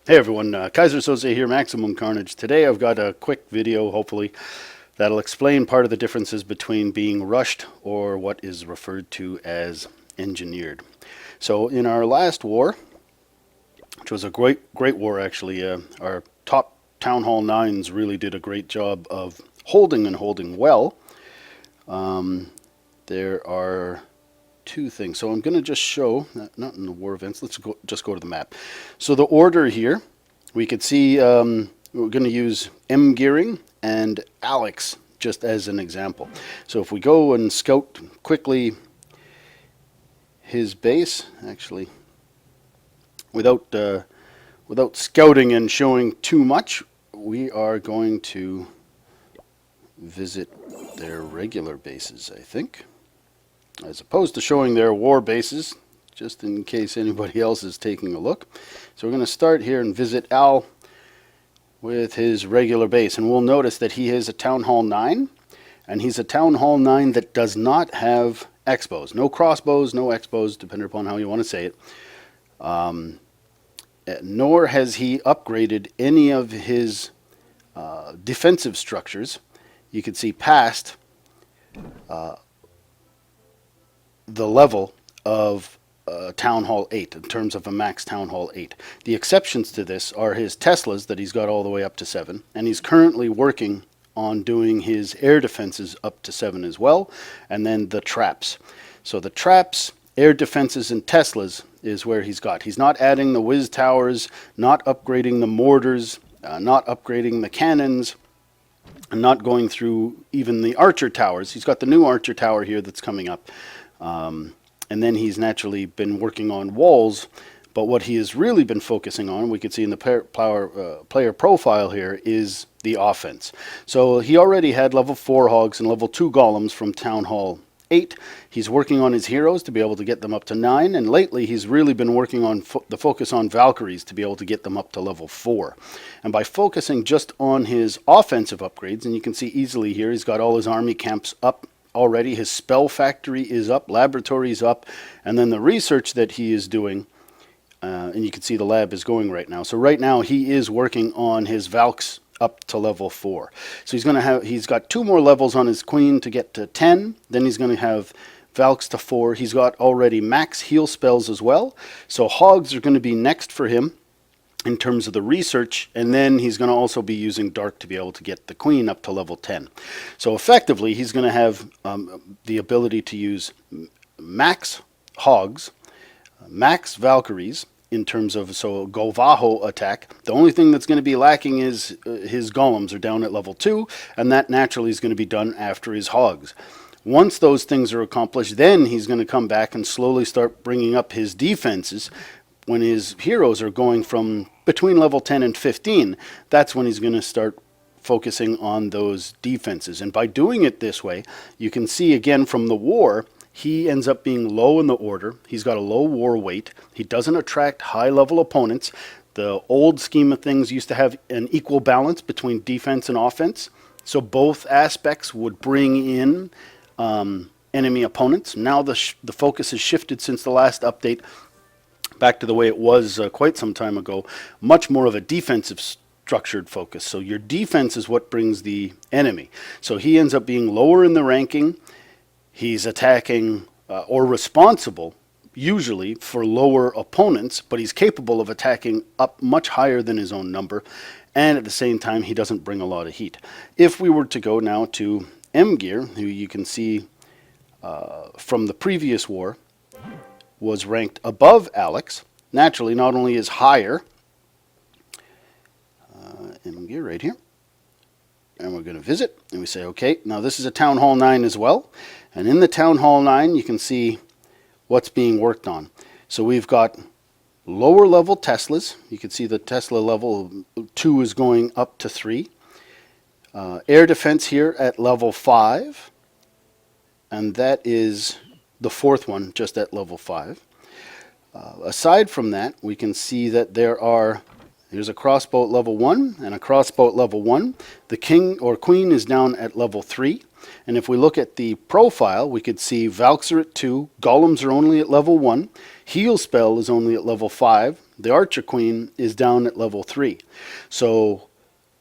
Hey everyone, Kaiser Soze here, Maximum Carnage. Today I've got a quick video, hopefully, that'll explain part of the differences between being rushed or what is referred to as engineered. So in our last war, which was a great war actually, our top Town Hall 9s really did a great job of holding well. There are two things. So I'm going to just show, not in the war events, just go to the map. So the order here, we could see we're going to use M gearing and Alex just as an example. So if we go and scout quickly his base, actually, without scouting and showing too much, we are going to visit their regular bases, I think, as opposed to showing their war bases, just in case anybody else is taking a look. So we're going to start here and visit Al with his regular base, and we'll notice that he is a Town Hall 9, and he's a Town Hall 9 that does not have X-bows. No crossbows, no X-bows, depending upon how you want to say it. Nor has he upgraded any of his defensive structures. You can see past the level of Town Hall 8 in terms of a max Town Hall 8. The exceptions to this are his Teslas that he's got all the way up to 7, and he's currently working on doing his air defenses up to 7 as well, and then the traps. So the traps, air defenses, and Teslas is where he's got. He's not adding the whiz towers, not upgrading the mortars, not upgrading the cannons, and not going through even the archer towers. He's got the new archer tower here that's coming up. And then he's naturally been working on walls, but what he has really been focusing on, we can see in the player profile here, is the offense. So he already had level 4 hogs and level 2 golems from Town Hall 8. He's working on his heroes to be able to get them up to 9, and lately he's really been working on the focus on Valkyries to be able to get them up to level 4. And by focusing just on his offensive upgrades, and you can see easily here, he's got all his army camps up already, his spell factory is up, laboratory is up, and then the research that he is doing, and you can see the lab is going right now. So right now he is working on his Valks up to level 4. So he's got 2 more levels on his queen to get to 10, then he's going to have Valks to 4. He's got already max heal spells as well, so hogs are going to be next for him in terms of the research, and then he's going to also be using dark to be able to get the queen up to level 10. So effectively he's going to have the ability to use max hogs, max Valkyries in terms of, so Govaho attack. The only thing that's going to be lacking is his golems are down at level 2, and that naturally is going to be done after his hogs. Once those things are accomplished, then he's going to come back and slowly start bringing up his defenses. When his heroes are going from between level 10 and 15, that's when he's going to start focusing on those defenses. And by doing it this way, you can see again from the war, he ends up being low in the order. He's got a low war weight. He doesn't attract high-level opponents. The old scheme of things used to have an equal balance between defense and offense. So both aspects would bring in enemy opponents. Now the focus has shifted since the last update back to the way it was quite some time ago, much more of a defensive structured focus. So your defense is what brings the enemy. So he ends up being lower in the ranking. He's attacking or responsible usually for lower opponents, but he's capable of attacking up much higher than his own number, and at the same time he doesn't bring a lot of heat. If we were to go now to M Gear, who you can see from the previous war was ranked above Alex, naturally not only is higher, M Gear right here, and we're going to visit, and we say, okay, now this is a Town Hall 9 as well, and in the Town Hall 9 you can see what's being worked on. So we've got lower level Teslas. You can see the Tesla level 2 is going up to 3. Air defense here at level 5, and that is the 4th one just at level 5. Aside from that, we can see that there's a crossbow at level 1 and a crossbow at level 1. The king or queen is down at level 3. And if we look at the profile, we could see Valks are at 2, golems are only at level 1, heal spell is only at level 5, the Archer Queen is down at level 3. So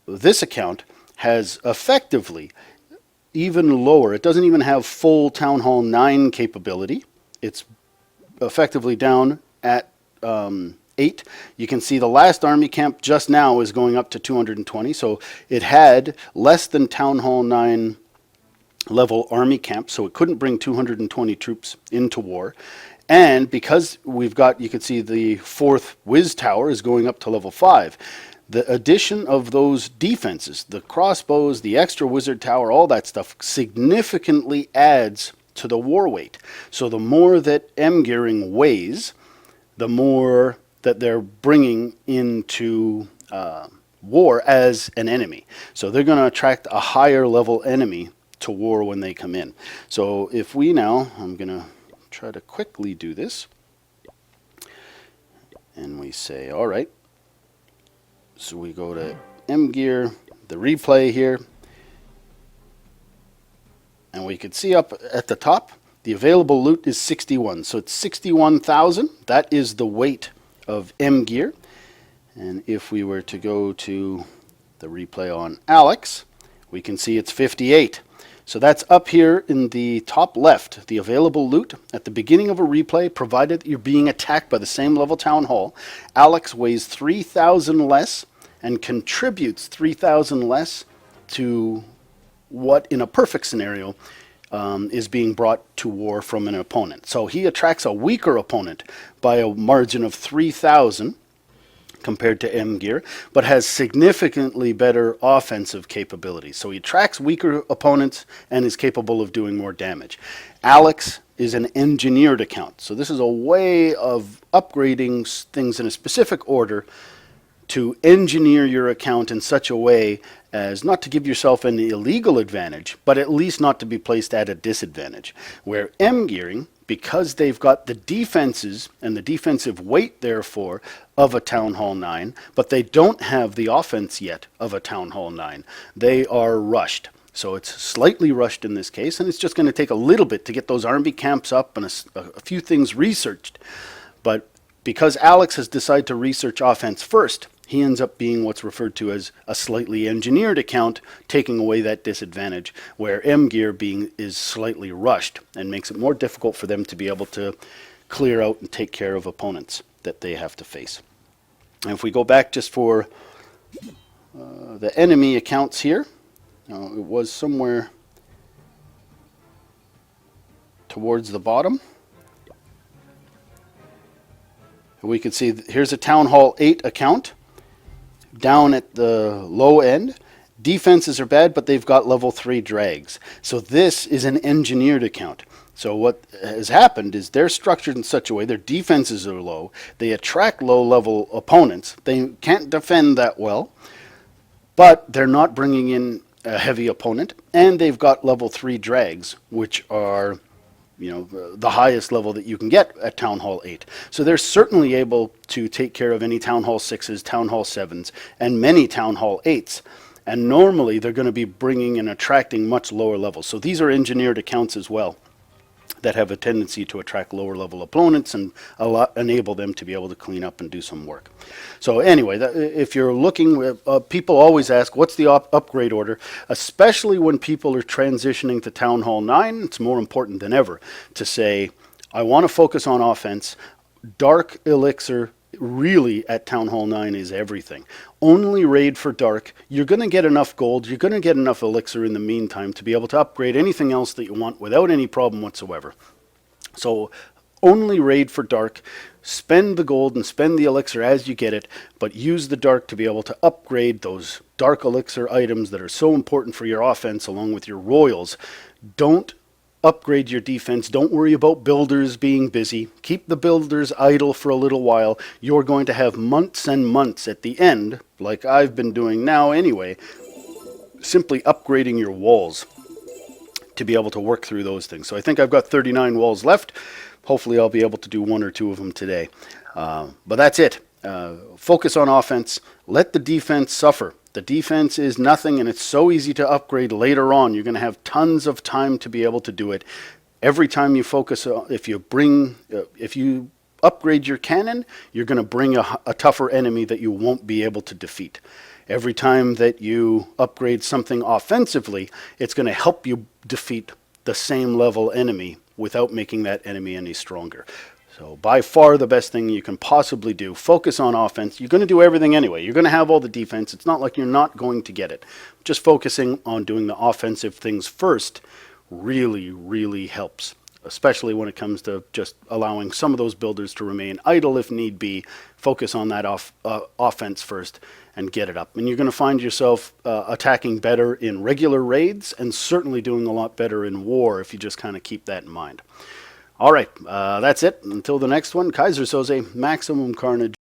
this account has effectively even lower. It doesn't even have full Town Hall 9 capability. It's effectively down at 8. You can see the last army camp just now is going up to 220. So it had less than Town Hall 9 level army camp, so it couldn't bring 220 troops into war. And because we've got, you can see the 4th Wiz Tower is going up to level 5. The addition of those defenses, the crossbows, the extra wizard tower, all that stuff significantly adds to the war weight. So the more that M-gearing weighs, the more that they're bringing into war as an enemy. So they're going to attract a higher level enemy to war when they come in. So if we now, I'm going to try to quickly do this, and we say, all right, so we go to M-gear, the replay here, and we can see up at the top, the available loot is 61. So it's 61,000. That is the weight of M-gear. And if we were to go to the replay on Alex, we can see it's 58. So that's up here in the top left, the available loot at the beginning of a replay, provided that you're being attacked by the same level town hall. Alex weighs 3,000 less and contributes 3,000 less to what, in a perfect scenario, is being brought to war from an opponent. So he attracts a weaker opponent by a margin of 3,000 compared to M-gear, but has significantly better offensive capabilities. So he attracts weaker opponents and is capable of doing more damage. Alex is an engineered account. So this is a way of upgrading things in a specific order to engineer your account in such a way as not to give yourself an illegal advantage, but at least not to be placed at a disadvantage. Where M-gearing, because they've got the defenses and the defensive weight, therefore, of a Town Hall 9, but they don't have the offense yet of a Town Hall 9. They are rushed. So it's slightly rushed in this case, and it's just going to take a little bit to get those army camps up and a few things researched. But because Alex has decided to research offense first, he ends up being what's referred to as a slightly engineered account, taking away that disadvantage, where M-gear is slightly rushed and makes it more difficult for them to be able to clear out and take care of opponents that they have to face. And if we go back just for the enemy accounts here, it was somewhere towards the bottom. We can see here's a Town Hall 8 account down at the low end. Defenses are bad, but they've got level 3 drags. So this is an engineered account. So what has happened is they're structured in such a way, their defenses are low, they attract low-level opponents, they can't defend that well, but they're not bringing in a heavy opponent, and they've got level 3 drags, which are, you know, the highest level that you can get at Town Hall 8. So they're certainly able to take care of any Town Hall 6s, Town Hall 7s, and many Town Hall 8s. And normally they're going to be bringing and attracting much lower levels. So these are engineered accounts as well that have a tendency to attract lower level opponents and enable them to be able to clean up and do some work. So anyway, if you're looking, people always ask, what's the upgrade order? Especially when people are transitioning to Town Hall 9, it's more important than ever to say, I want to focus on offense. Dark Elixir really at Town Hall 9 is everything. Only raid for dark. You're going to get enough gold, you're going to get enough elixir in the meantime to be able to upgrade anything else that you want without any problem whatsoever. So only raid for dark. Spend the gold and spend the elixir as you get it, but use the dark to be able to upgrade those dark elixir items that are so important for your offense along with your royals. Don't upgrade your defense. Don't worry about builders being busy. Keep the builders idle for a little while. You're going to have months and months at the end, like I've been doing now anyway, simply upgrading your walls to be able to work through those things. So I think I've got 39 walls left. Hopefully I'll be able to do 1 or 2 of them today. But that's it. Focus on offense. Let the defense suffer. The defense is nothing, and it's so easy to upgrade later on. You're going to have tons of time to be able to do it. Every time you focus, if you upgrade your cannon, you're going to bring a tougher enemy that you won't be able to defeat. Every time that you upgrade something offensively, it's going to help you defeat the same level enemy without making that enemy any stronger. So by far the best thing you can possibly do, focus on offense. You're going to do everything anyway. You're going to have all the defense. It's not like you're not going to get it. Just focusing on doing the offensive things first really, really helps, especially when it comes to just allowing some of those builders to remain idle if need be. Focus on that offense first and get it up. And you're going to find yourself attacking better in regular raids and certainly doing a lot better in war if you just kind of keep that in mind. All right, that's it. Until the next one, Kaiser Soze, Maximum Carnage.